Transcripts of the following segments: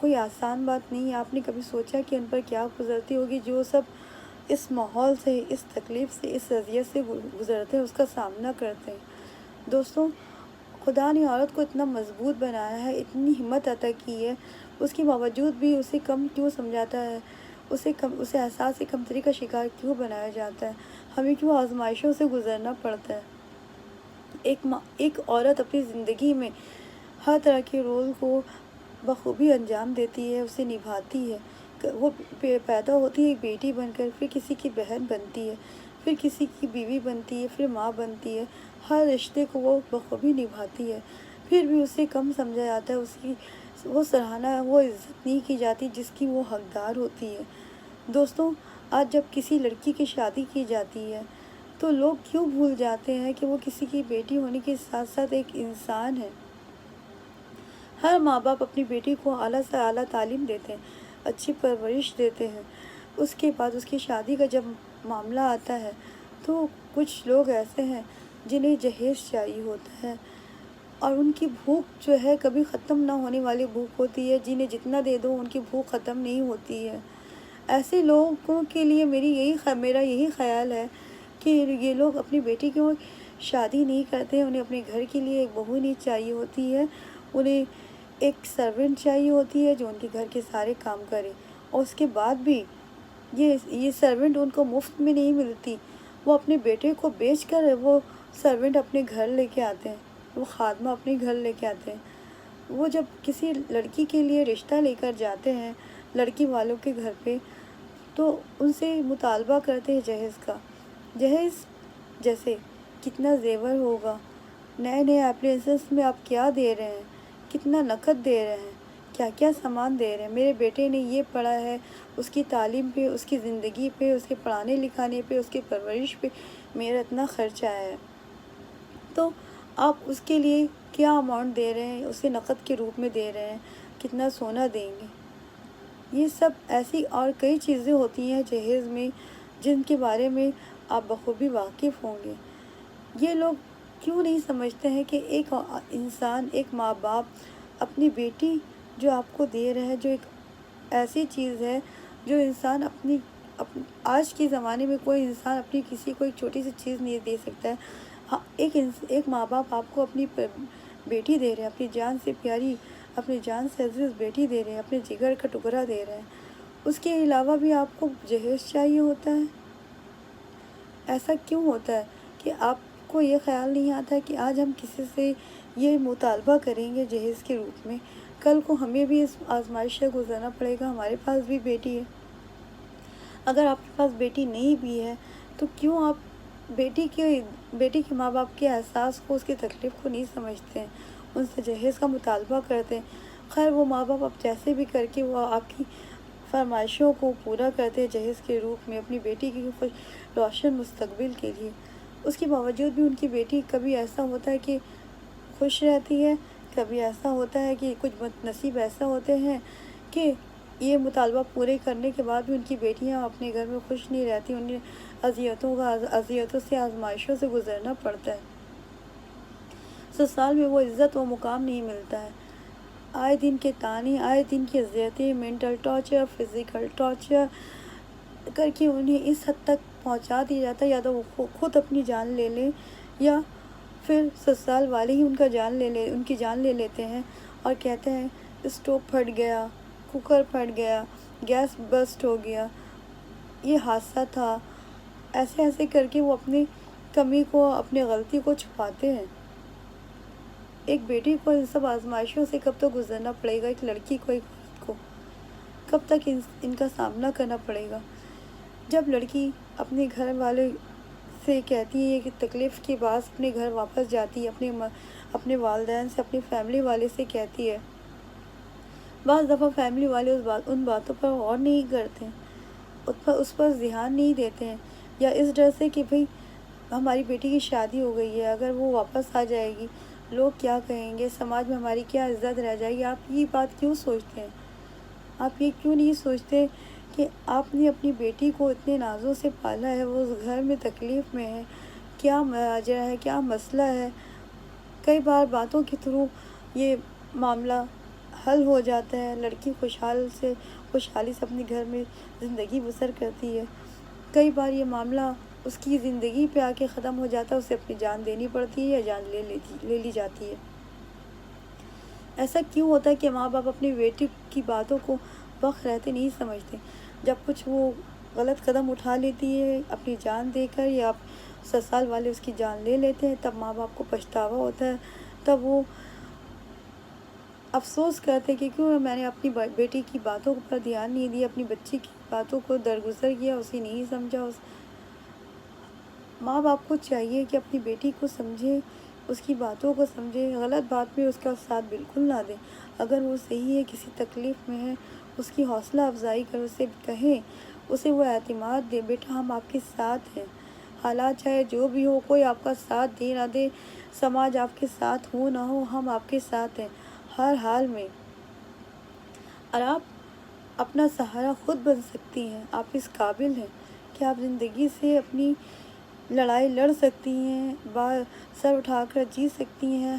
کوئی آسان بات نہیں ہے۔ آپ نے کبھی سوچا کہ ان پر کیا گزرتی ہوگی جو سب اس ماحول سے، اس تکلیف سے، اس اذیت سے گزرتے ہیں، اس کا سامنا کرتے ہیں۔ دوستوں، خدا نے عورت کو اتنا مضبوط بنایا ہے، اتنی ہمت عطا کی ہے، اس کے باوجود بھی اسے کم کیوں سمجھاتا ہے؟ اسے احساس کمتری کا شکار کیوں بنایا جاتا ہے؟ ہمیں کیوں آزمائشوں سے گزرنا پڑتا ہے؟ ایک عورت اپنی زندگی میں ہر طرح کے رول کو بخوبی انجام دیتی ہے، اسے نبھاتی ہے۔ وہ پیدا ہوتی ہے ایک بیٹی بن کر، پھر کسی کی بہن بنتی ہے، پھر کسی کی بیوی بنتی ہے، پھر ماں بنتی ہے۔ ہر رشتے کو وہ بخوبی نبھاتی ہے، پھر بھی اسے کم سمجھا جاتا ہے، اس کی وہ سراہنا، وہ عزت نہیں کی جاتی جس کی وہ حقدار ہوتی ہے۔ دوستوں، آج جب کسی لڑکی کی شادی کی جاتی ہے تو لوگ کیوں بھول جاتے ہیں کہ وہ کسی کی بیٹی ہونے کے ساتھ ساتھ ایک انسان ہے۔ ہر ماں باپ اپنی بیٹی کو اعلیٰ سے اعلیٰ تعلیم دیتے ہیں، اچھی پرورش دیتے ہیں۔ اس کے بعد اس کی شادی کا جب معاملہ آتا ہے تو کچھ لوگ ایسے ہیں جنہیں جہیز چاہیے ہوتا ہے، اور ان کی بھوک جو ہے کبھی ختم نہ ہونے والی بھوک ہوتی ہے، جنہیں جتنا دے دو ان کی بھوک ختم نہیں ہوتی ہے۔ ایسے لوگوں کے لیے میرا یہی خیال ہے کہ یہ لوگ اپنی بیٹی کی شادی نہیں کرتے، انہیں اپنے گھر کے لیے ایک بہو نہیں چاہیے ہوتی ہے، انہیں ایک سرونٹ چاہیے ہوتی ہے جو ان کے گھر کے سارے کام کرے، اور اس کے بعد بھی یہ سرونٹ ان کو مفت میں نہیں ملتی، وہ اپنے بیٹے کو بیچ کر وہ سرونٹ اپنے گھر لے کے آتے ہیں، وہ خادمہ اپنے گھر لے کے آتے ہیں۔ وہ جب کسی لڑکی کے لیے رشتہ لے کر جاتے ہیں لڑکی والوں کے گھر پہ، تو ان سے مطالبہ کرتے ہیں جہیز کا۔ جہیز جیسے کتنا زیور ہوگا، نئے نئے اپلائنسز میں آپ کیا دے رہے ہیں، کتنا نقد دے رہے ہیں، کیا کیا سامان دے رہے ہیں۔ میرے بیٹے نے یہ پڑھا ہے، اس کی تعلیم پہ، اس کی زندگی پہ، اس کے پڑھانے لکھانے پہ، اس کی پرورش پہ میرا اتنا خرچہ ہے، تو آپ اس کے لیے کیا اماؤنٹ دے رہے ہیں، اسے نقد کے روپ میں دے رہے ہیں، کتنا سونا دیں گے۔ یہ سب ایسی اور کئی چیزیں ہوتی ہیں جہیز میں جن کے بارے میں آپ بخوبی واقف ہوں گے۔ یہ لوگ کیوں نہیں سمجھتے ہیں کہ ایک انسان، ایک ماں باپ اپنی بیٹی جو آپ کو دے رہا ہے، جو ایک ایسی چیز ہے جو انسان آج کے زمانے میں کوئی انسان اپنی کسی کو ایک چھوٹی سی چیز نہیں دے سکتا ہے۔ ہاں، ایک ماں باپ آپ کو اپنی بیٹی دے رہے ہیں، اپنی جان سے پیاری، اپنی جان سے عزیز بیٹی دے رہے ہیں، اپنے جگر کا ٹکڑا دے رہے ہیں، اس کے علاوہ بھی آپ کو جہیز چاہیے ہوتا ہے۔ ایسا کیوں ہوتا ہے کہ آپ کو یہ خیال نہیں آتا کہ آج ہم کسی سے یہ مطالبہ کریں گے جہیز کے روپ میں، کل کو ہمیں بھی اس آزمائش سے گزرنا پڑے گا، ہمارے پاس بھی بیٹی ہے۔ اگر آپ کے پاس بیٹی نہیں بھی ہے تو کیوں آپ بیٹی کے ماں باپ کے احساس کو، اس کی تکلیف کو نہیں سمجھتے ہیں، ان سے جہیز کا مطالبہ کرتے ہیں۔ خیر، وہ ماں باپ اب جیسے بھی کر کے وہ آپ کی فرمائشوں کو پورا کرتے ہیں جہیز کے روپ میں، اپنی بیٹی کی روشن مستقبل کے لیے۔ اس کے باوجود بھی ان کی بیٹی کبھی ایسا ہوتا ہے کہ خوش رہتی ہے، کبھی ایسا ہوتا ہے کہ کچھ بد نصیب ایسا ہوتے ہیں کہ یہ مطالبہ پورے کرنے کے بعد بھی ان کی بیٹیاں اپنے گھر میں خوش نہیں رہتی، انہیں اذیتوں سے، آزمائشوں سے گزرنا پڑتا ہے۔ سسرال میں وہ عزت و مقام نہیں ملتا ہے۔ آئے دن کے طعنے، آئے دن کی اذیتیں، مینٹل ٹارچر، فزیکل ٹارچر کر کے انہیں اس حد تک پہنچا دیا جاتا ہے، یا تو وہ خود اپنی جان لے لیں یا پھر سسرال والے ہی ان کی جان لے لیتے ہیں اور کہتے ہیں اسٹوو پھٹ گیا، کوکر پھٹ گیا، گیس برسٹ ہو گیا، یہ حادثہ تھا۔ ایسے کر کے وہ اپنی کمی کو، اپنی غلطی کو چھپاتے ہیں۔ ایک بیٹی کو ان سب آزمائشوں سے کب تک گزرنا پڑے گا، ایک لڑکی کو، ایک عورت کو کب تک ان کا سامنا کرنا پڑے گا؟ جب لڑکی اپنے گھر والے سے کہتی ہے کہ تکلیف کے بعد اپنے گھر واپس جاتی ہے، اپنے والدین سے، اپنی فیملی والے سے کہتی ہے، بعض دفعہ فیملی والے ان باتوں پر غور نہیں کرتے، اس پر دھیان نہیں دیتے ہیں، یا اس ڈر سے کہ بھئی ہماری بیٹی کی شادی ہو گئی ہے، اگر وہ واپس آ جائے گی لوگ کیا کہیں گے، سماج میں ہماری کیا عزت رہ جائے گی۔ آپ یہ بات کیوں سوچتے ہیں؟ آپ یہ کیوں نہیں سوچتے کہ آپ نے اپنی بیٹی کو اتنے نازوں سے پالا ہے، وہ اس گھر میں تکلیف میں ہے، کیا ماجرا ہے، کیا مسئلہ ہے؟ کئی بار باتوں کے تھرو یہ معاملہ حل ہو جاتا ہے، لڑکی خوشحالی سے اپنے گھر میں زندگی بسر کرتی ہے۔ کئی بار یہ معاملہ اس کی زندگی پہ آ کے ختم ہو جاتا ہے، اسے اپنی جان دینی پڑتی ہے یا جان لے لی جاتی ہے۔ ایسا کیوں ہوتا ہے کہ ماں باپ اپنی بیٹی کی باتوں کو وقت رہتے نہیں سمجھتے؟ جب کچھ وہ غلط قدم اٹھا لیتی ہے اپنی جان دے کر، یا 7 سال والے اس کی جان لے لیتے ہیں، تب ماں باپ کو پچھتاوا ہوتا ہے، تب وہ افسوس کرتے کہ کیوں میں نے اپنی بیٹی کی باتوں پر دھیان نہیں دیا، اپنی بچی کی باتوں کو درگزر کیا، اسے نہیں سمجھا۔ ماں باپ کو چاہیے کہ اپنی بیٹی کو سمجھے، اس کی باتوں کو سمجھے، غلط بات میں اس کا ساتھ بالکل نہ دیں۔ اگر وہ صحیح ہے، کسی تکلیف میں ہے، اس کی حوصلہ افزائی کر اسے کہیں، اسے وہ اعتماد دے، بیٹا ہم آپ کے ساتھ ہیں، حالات چاہے جو بھی ہو، کوئی آپ کا ساتھ دے نہ دے، سماج آپ کے ساتھ ہو نہ ہو، ہم آپ کے ساتھ ہیں ہر حال میں، اور آپ اپنا سہارا خود بن سکتی ہیں۔ آپ اس قابل ہیں کہ آپ زندگی سے اپنی لڑائی لڑ سکتی ہیں، سر اٹھا کر جی سکتی ہیں۔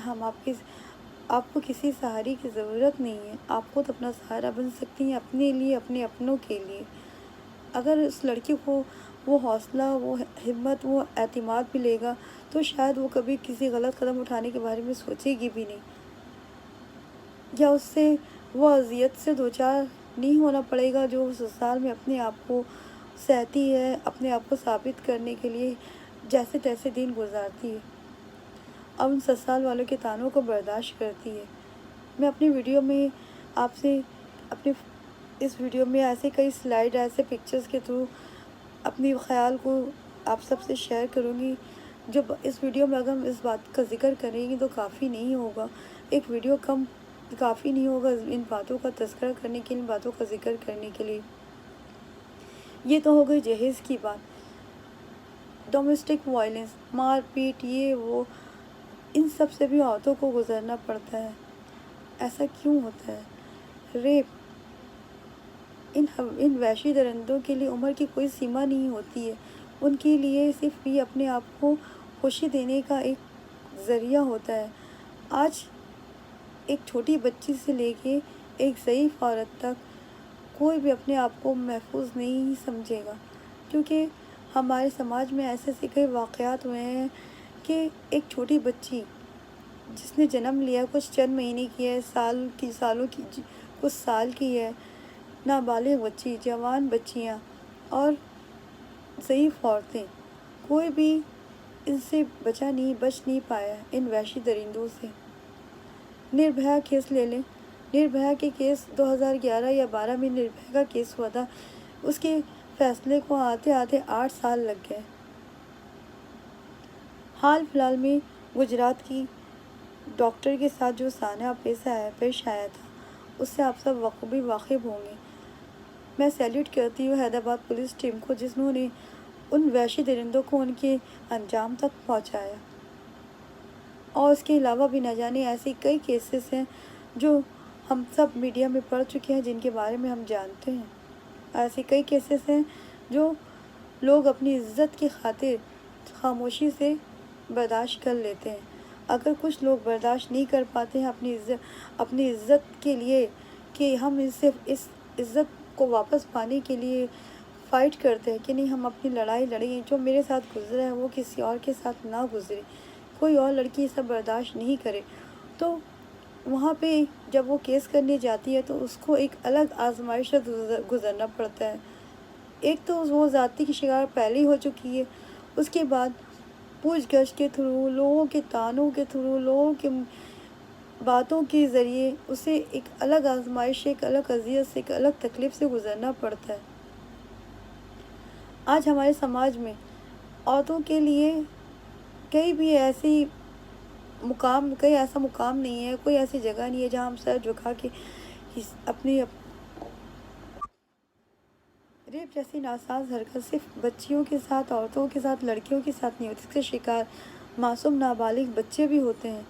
آپ کو کسی سہارے کی ضرورت نہیں ہے، آپ خود اپنا سہارا بن سکتی ہیں، اپنے لیے، اپنے اپنوں کے لیے۔ اگر اس لڑکی کو وہ حوصلہ، وہ ہمت، وہ اعتماد ملے گا تو شاید وہ کبھی کسی غلط قدم اٹھانے کے بارے میں سوچے گی بھی نہیں، یا اس سے وہ اذیت سے دوچار نہیں ہونا پڑے گا جو سسرال میں اپنے آپ کو سہتی ہے، اپنے آپ کو ثابت کرنے کے لیے جیسے تیسے دن گزارتی ہے، اب ان سسرال والوں کے طعنوں کو برداشت کرتی ہے۔ میں اپنی ویڈیو میں آپ سے اس ویڈیو میں ایسے کئی سلائیڈ، ایسے پکچرز کے تھرو اپنی خیال کو آپ سب سے شیئر کروں گی، جو اس ویڈیو میں اگر ہم اس بات کا ذکر کریں گے تو کافی نہیں ہوگا، ایک ویڈیو کافی نہیں ہوگا ان باتوں کا تذکرہ کرنے کے لیے، ان باتوں کا ذکر کرنے کے لیے۔ یہ تو ہو گئی جہیز کی بات۔ ڈومیسٹک وائلنس، مار پیٹ، یہ وہ، ان سب سے بھی عورتوں کو گزرنا پڑتا ہے۔ ایسا کیوں ہوتا ہے؟ ریپ، ان وحشی درندوں کے لیے عمر کی کوئی سیما نہیں ہوتی ہے، ان کے لیے صرف یہ اپنے آپ کو خوشی دینے کا ایک ذریعہ ہوتا ہے۔ آج ایک چھوٹی بچی سے لے کے ایک ضعیف عورت تک کوئی بھی اپنے آپ کو محفوظ نہیں سمجھے گا، کیونکہ ہمارے سماج میں ایسے کئی واقعات ہوئے ہیں کہ ایک چھوٹی بچی جس نے جنم لیا، کچھ چند مہینے کی ہے، کچھ سال کی ہے، نابالغ بچی، جوان بچیاں اور ضعیف عورتیں، کوئی بھی ان سے بچ نہیں پایا ان وحشی درندوں سے۔ نربھیا کیس لے لیں، نربھیا کے کیس 2011 یا 12 میں نربھیا کا کیس ہوا تھا، اس کے فیصلے کو آتے 8 سال لگ گئے۔ حال فی الحال میں گجرات کی ڈاکٹر کے ساتھ جو سانحہ پیش آیا تھا، اس سے آپ سب بخوبی واقف ہوں گے۔ میں سیلیوٹ کرتی ہوں حیدرآباد پولیس ٹیم کو، جنہوں نے ان وحشی درندوں کو ان کے انجام تک پہنچایا، اور اس کے علاوہ بھی نہ جانے ایسے کئی کیسز ہیں جو ہم سب میڈیا میں پڑھ چکے ہیں، جن کے بارے میں ہم جانتے ہیں۔ ایسے کئی کیسز ہیں جو لوگ اپنی عزت کی خاطر خاموشی سے برداشت کر لیتے ہیں۔ اگر کچھ لوگ برداشت نہیں کر پاتے ہیں اپنی عزت کے لیے، کہ ہم صرف اس عزت کو واپس پانے کے لیے فائٹ کرتے ہیں کہ نہیں، ہم اپنی لڑائی لڑیں، جو میرے ساتھ گزرا ہے وہ کسی اور کے ساتھ نہ گزرے، کوئی اور لڑکی یہ سب برداشت نہیں کرے، تو وہاں پہ جب وہ کیس کرنے جاتی ہے تو اس کو ایک الگ آزمائش سے گزرنا پڑتا ہے۔ ایک تو وہ ذاتی کی شکار پہلے ہی ہو چکی ہے، اس کے بعد پوچھ گچھ کے تھرو، لوگوں کے طعنوں کے تھرو، لوگوں کے باتوں کے ذریعے اسے ایک الگ آزمائش، ایک الگ اذیت سے، ایک الگ تکلیف سے گزرنا پڑتا ہے۔ آج ہمارے سماج میں عورتوں کے لیے کوئی ایسا مقام نہیں ہے، کوئی ایسی جگہ نہیں ہے جہاں ہم سر جھکا کے اپنی ریپ جیسی ناساز حرکت صرف بچیوں کے ساتھ، عورتوں کے ساتھ، لڑکیوں کے ساتھ نہیں ہوتی، اس کے شکار معصوم نابالغ بچے بھی ہوتے ہیں،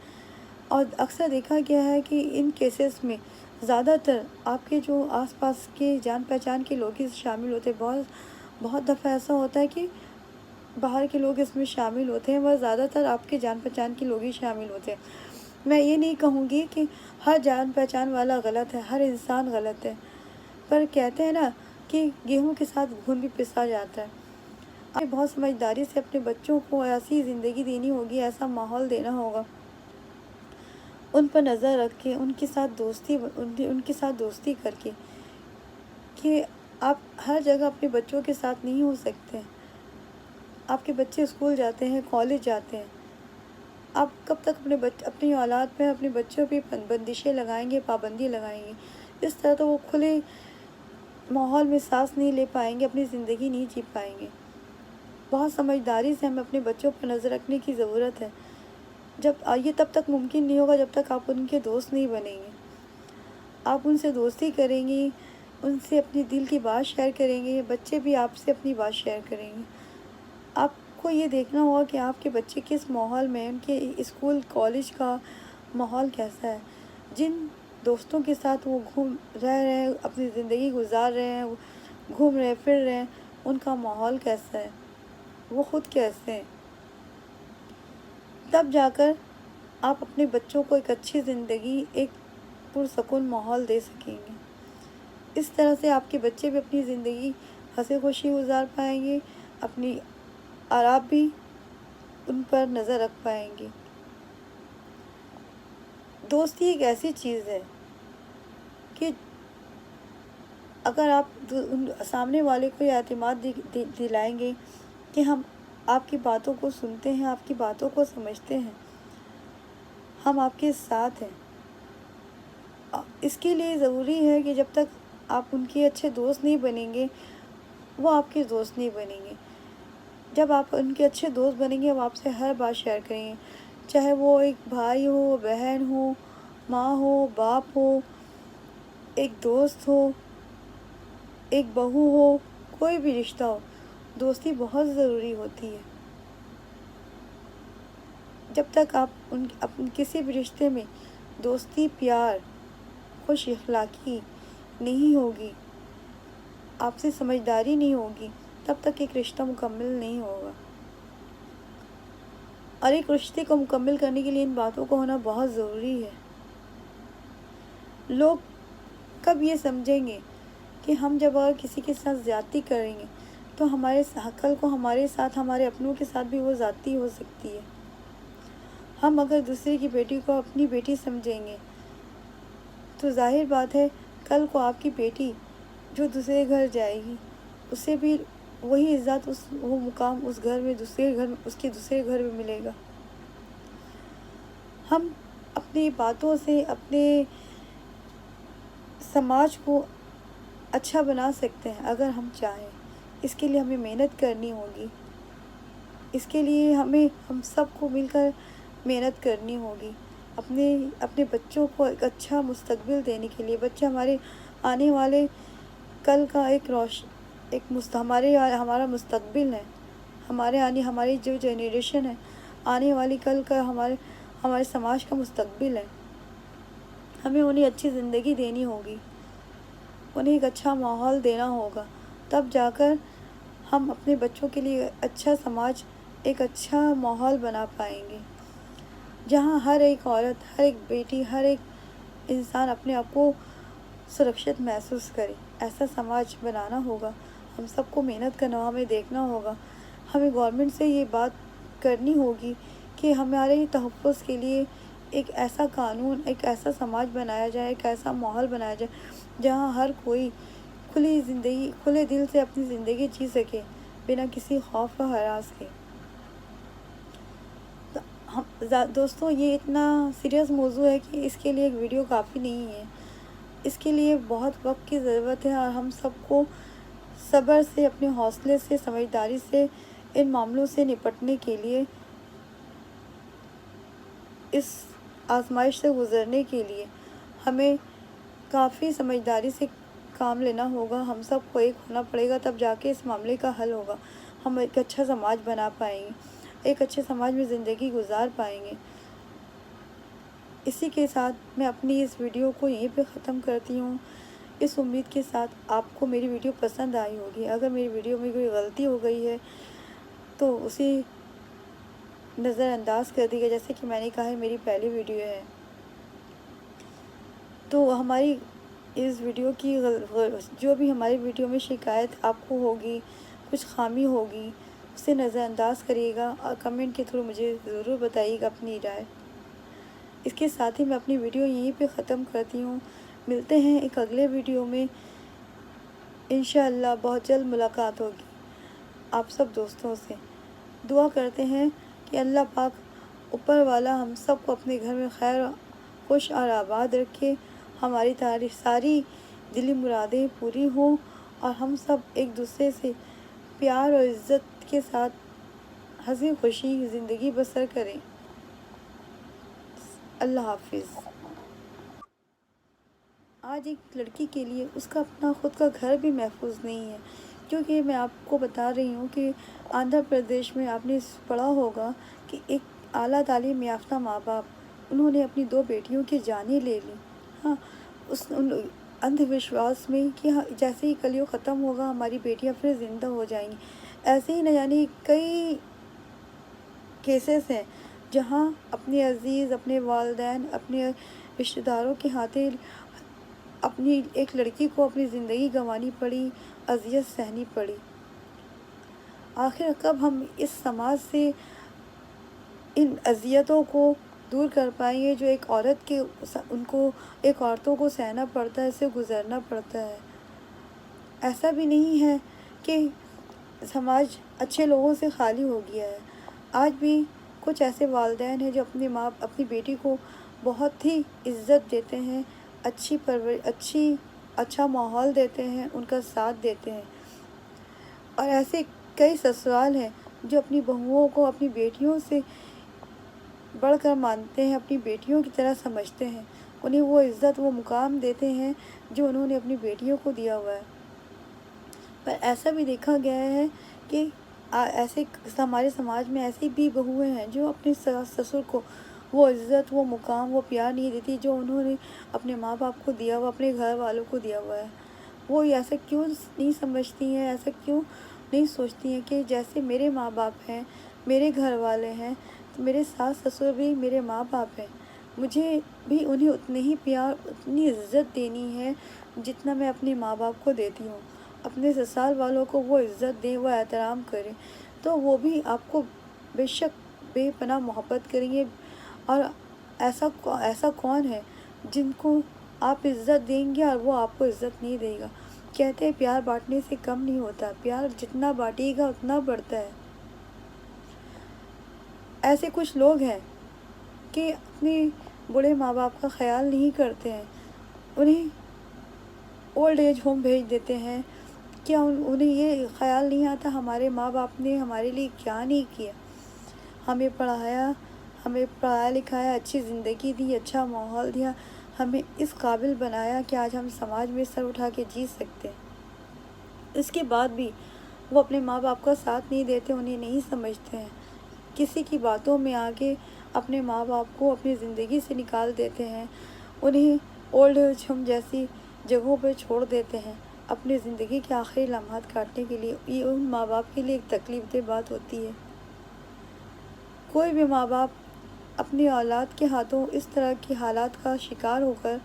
اور اکثر دیکھا گیا ہے کہ ان کیسز میں زیادہ تر آپ کے جو آس پاس کے جان پہچان کے لوگ اس شامل ہوتے ہیں۔ بہت دفعہ ایسا ہوتا ہے کہ باہر کے لوگ اس میں شامل ہوتے ہیں، وہ زیادہ تر آپ کے جان پہچان کے لوگ ہی شامل ہوتے ہیں۔ میں یہ نہیں کہوں گی کہ ہر جان پہچان والا غلط ہے، ہر انسان غلط ہے، پر کہتے ہیں نا کہ گیہوں کے ساتھ گھن بھی پسا جاتا ہے۔ آپ بہت سمجھداری سے اپنے بچوں کو ایسی زندگی دینی ہوگی، ایسا ماحول دینا ہوگا، ان پر نظر رکھ کے ان کے ساتھ دوستی کر کے، کہ آپ ہر جگہ اپنے بچوں کے ساتھ نہیں ہو سکتے۔ آپ کے بچے اسکول جاتے ہیں، کالج جاتے ہیں، آپ کب تک اپنی اولاد پہ، اپنے بچوں پہ بندشیں لگائیں گے، پابندی لگائیں گے؟ اس طرح تو وہ کھلے ماحول میں سانس نہیں لے پائیں گے، اپنی زندگی نہیں جی پائیں گے۔ بہت سمجھداری سے ہمیں اپنے بچوں پر نظر رکھنے کی ضرورت ہے۔ یہ تب تک ممکن نہیں ہوگا جب تک آپ ان کے دوست نہیں بنیں گے۔ آپ ان سے دوستی کریں گی، ان سے اپنی دل کی بات شیئر کریں گے، بچے بھی آپ سے اپنی بات شیئر کریں گے۔ آپ کو یہ دیکھنا ہوگا کہ آپ کے بچے کس ماحول میں، ان کے اسکول کالج کا ماحول کیسا ہے، جن دوستوں کے ساتھ وہ رہ رہے ہیں، اپنی زندگی گزار رہے ہیں، گھوم رہے پھر رہے ہیں، ان کا ماحول کیسا ہے، وہ خود کیسے ہیں۔ تب جا کر آپ اپنے بچوں کو ایک اچھی زندگی، ایک پرسکون ماحول دے سکیں گے۔ اس طرح سے آپ کے بچے بھی اپنی زندگی ہنسی خوشی گزار پائیں گے، اپنی آپ بھی ان پر نظر رکھ پائیں گے۔ دوستی ایک ایسی چیز ہے کہ اگر آپ سامنے والے کو یہ اعتماد دلائیں گے کہ ہم آپ کی باتوں کو سنتے ہیں، آپ کی باتوں کو سمجھتے ہیں، ہم آپ کے ساتھ ہیں، اس کے لیے ضروری ہے کہ جب تک آپ ان کے اچھے دوست نہیں بنیں گے، وہ آپ کے دوست نہیں بنیں گے۔ جب آپ ان کے اچھے دوست بنیں گے، وہ آپ سے ہر بات شیئر کریں گے، چاہے وہ ایک بھائی ہو، بہن ہو، ماں ہو، باپ ہو، ایک دوست ہو، ایک بہو ہو، کوئی بھی رشتہ ہو، دوستی بہت ضروری ہوتی ہے۔ جب تک آپ کسی بھی رشتے میں دوستی، پیار، خوش اخلاقی نہیں ہوگی، آپ سے سمجھداری نہیں ہوگی، تب تک ایک رشتہ مکمل نہیں ہوگا۔ اور ایک رشتے کو مکمل کرنے کے لیے ان باتوں کو ہونا بہت ضروری ہے۔ لوگ کب یہ سمجھیں گے کہ ہم جب اگر کسی کے ساتھ زیادتی کریں گے تو کل کو ہمارے ساتھ، ہمارے اپنوں کے ساتھ بھی وہ زیادتی ہو سکتی ہے۔ ہم اگر دوسرے کی بیٹی کو اپنی بیٹی سمجھیں گے تو ظاہر بات ہے کل کو آپ کی بیٹی جو دوسرے گھر جائے گی، اسے بھی وہی عزت، وہ مقام اس گھر میں، اس کے دوسرے گھر میں ملے گا۔ ہم اپنی باتوں سے اپنے سماج کو اچھا بنا سکتے ہیں اگر ہم چاہیں۔ اس کے لیے ہمیں محنت کرنی ہوگی، اس کے لیے ہم سب کو مل کر محنت کرنی ہوگی، اپنے بچوں کو ایک اچھا مستقبل دینے کے لیے۔ بچے ہمارے آنے والے کل کا ہمارا مستقبل ہے، ہماری جو جنریشن ہے، آنے والی کل کا ہمارے سماج کا مستقبل ہے۔ ہمیں انہیں اچھی زندگی دینی ہوگی، انہیں ایک اچھا ماحول دینا ہوگا، تب جا کر ہم اپنے بچوں کے لیے اچھا سماج، ایک اچھا ماحول بنا پائیں گے، جہاں ہر ایک عورت، ہر ایک بیٹی، ہر ایک انسان اپنے آپ کو سرکشت محسوس کرے۔ ایسا سماج بنانا ہوگا، ہم سب کو محنت کرنا ہوگا، ہمیں دیکھنا ہوگا، ہمیں گورنمنٹ سے یہ بات کرنی ہوگی کہ ہمارے تحفظ کے لیے ایک ایسا قانون، ایک ایسا سماج بنایا جائے، ایک ایسا ماحول بنایا جائے جہاں ہر کوئی کھلے دل سے اپنی زندگی جی سکے، بنا کسی خوف و ہراس کے۔ دوستوں، یہ اتنا سیریس موضوع ہے کہ اس کے لیے ایک ویڈیو کافی نہیں ہے، اس کے لیے بہت وقت کی ضرورت ہے، اور ہم سب کو صبر سے، اپنے حوصلے سے، سمجھداری سے ان معاملوں سے نپٹنے کے لیے، اس آزمائش سے گزرنے کے لیے ہمیں کافی سمجھداری سے کام لینا ہوگا۔ ہم سب کو ایک ہونا پڑے گا، تب جا کے اس معاملے کا حل ہوگا، ہم ایک اچھا سماج بنا پائیں گے، ایک اچھے سماج میں زندگی گزار پائیں گے۔ اسی کے ساتھ میں اپنی اس ویڈیو کو یہیں پہ ختم کرتی ہوں، اس امید کے ساتھ آپ کو میری ویڈیو پسند آئی ہوگی۔ اگر میری ویڈیو میں کوئی غلطی ہو گئی ہے تو اسے نظر انداز کر دیجیے، جیسے کہ میں نے کہا ہے میری پہلی ویڈیو ہے۔ تو ہماری اس ویڈیو کی جو بھی ہماری ویڈیو میں شکایت آپ کو ہوگی، کچھ خامی ہوگی، اسے نظر انداز کریے گا اور کمنٹ کے تھرو مجھے ضرور بتائیے گا اپنی رائے۔ اس کے ساتھ ہی میں اپنی ویڈیو یہیں پہ ختم کرتی ہوں۔ ملتے ہیں ایک اگلے ویڈیو میں، انشاءاللہ بہت جلد ملاقات ہوگی آپ سب دوستوں سے۔ دعا کرتے ہیں کہ اللہ پاک اوپر والا ہم سب کو اپنے گھر میں خیر خوش اور آباد رکھے، ہماری ساری دلی مرادیں پوری ہوں اور ہم سب ایک دوسرے سے پیار اور عزت کے ساتھ ہنسی خوشی زندگی بسر کریں۔ اللہ حافظ۔ آج ایک لڑکی کے لیے اس کا اپنا خود کا گھر بھی محفوظ نہیں ہے، کیونکہ میں آپ کو بتا رہی ہوں کہ آندھرا پردیش میں آپ نے پڑھا ہوگا کہ ایک اعلیٰ تعلیم یافتہ ماں باپ انہوں نے اپنی 2 بیٹیوں کی جانیں لے لی۔ ہاں، اندھ وشواس میں کہ جیسے ہی کلیو ختم ہوگا ہماری بیٹیاں پھر زندہ ہو جائیں گی، ایسے ہی نہ جانے کئی کیسز ہیں جہاں اپنے عزیز، اپنے والدین، اپنے رشتہ داروں کے ہاتھیں اپنی ایک لڑکی کو اپنی زندگی گنوانی پڑی، اذیت سہنی پڑی۔ آخر کب ہم اس سماج سے ان اذیتوں کو دور کر پائیں گے جو ایک عورت کے ایک عورتوں کو سہنا پڑتا ہے، اسے گزرنا پڑتا ہے۔ ایسا بھی نہیں ہے کہ سماج اچھے لوگوں سے خالی ہو گیا ہے۔ آج بھی کچھ ایسے والدین ہیں جو اپنی بیٹی کو بہت ہی عزت دیتے ہیں، اچھا ماحول دیتے ہیں، ان کا ساتھ دیتے ہیں، اور ایسے کئی سسرال ہیں جو اپنی بہوؤں کو اپنی بیٹیوں سے بڑھ کر مانتے ہیں، اپنی بیٹیوں کی طرح سمجھتے ہیں، انہیں وہ عزت وہ مقام دیتے ہیں جو انہوں نے اپنی بیٹیوں کو دیا ہوا ہے۔ پر ایسا بھی دیکھا گیا ہے کہ ایسے ہمارے سماج میں ایسی بھی بہویں ہیں جو اپنے ساس سسر کو وہ عزت، وہ مقام، وہ پیار نہیں دیتی جو انہوں نے اپنے ماں باپ کو دیا ہوا، اپنے گھر والوں کو دیا ہوا ہے۔ وہ ایسا کیوں نہیں سمجھتی ہیں، ایسا کیوں نہیں سوچتی ہیں کہ جیسے میرے ماں باپ ہیں، میرے گھر والے ہیں، تو میرے ساس سسر بھی میرے ماں باپ ہیں، مجھے بھی انہیں اتنے ہی پیار، اتنی عزت دینی ہے جتنا میں اپنے ماں باپ کو دیتی ہوں۔ اپنے سسرال والوں کو وہ عزت دیں، وہ احترام کریں، تو وہ بھی آپ کو بے شک بے پناہ محبت کریں گے۔ اور ایسا کون ہے جن کو آپ عزت دیں گے اور وہ آپ کو عزت نہیں دے گا؟ کہتے ہیں پیار بانٹنے سے کم نہیں ہوتا، پیار جتنا بانٹے گا اتنا بڑھتا ہے۔ ایسے کچھ لوگ ہیں کہ اپنے بوڑھے ماں باپ کا خیال نہیں کرتے ہیں، انہیں اولڈ ایج ہوم بھیج دیتے ہیں۔ کیا انہیں یہ خیال نہیں آتا ہمارے ماں باپ نے ہمارے لیے کیا نہیں کیا؟ ہمیں پڑھایا، ہمیں پڑھایا لکھایا، اچھی زندگی دی، اچھا ماحول دیا، ہمیں اس قابل بنایا کہ آج ہم سماج میں سر اٹھا کے جی سکتے ہیں۔ اس کے بعد بھی وہ اپنے ماں باپ کا ساتھ نہیں دیتے، انہیں نہیں سمجھتے ہیں، کسی کی باتوں میں آگے اپنے ماں باپ کو اپنی زندگی سے نکال دیتے ہیں، انہیں اولڈ ایج ہوم جیسی جگہوں پہ چھوڑ دیتے ہیں اپنی زندگی کے آخری لمحات کاٹنے کے لیے۔ یہ ان ماں باپ کے لیے ایک تکلیف دہ بات ہوتی ہے۔ کوئی بھی ماں باپ اپنی اولاد کے ہاتھوں اس طرح کے حالات کا شکار ہو کر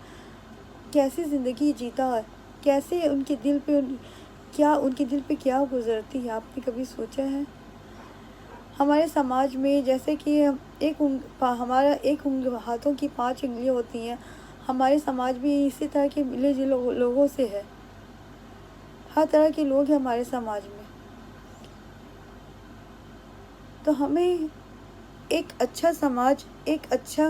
کیسی زندگی جیتا ہے، کیسے ان کے دل پہ کیا گزرتی ہے، آپ نے کبھی سوچا ہے؟ ہمارے سماج میں جیسے کہ ہمارا ایک ہاتھوں کی 5 انگلیاں ہوتی ہیں، ہمارے سماج میں اسی طرح کے ملے جلے لوگوں سے ہے، ہر طرح کے لوگ ہیں ہمارے سماج میں۔ تو ہمیں ایک اچھا سماج، ایک اچھا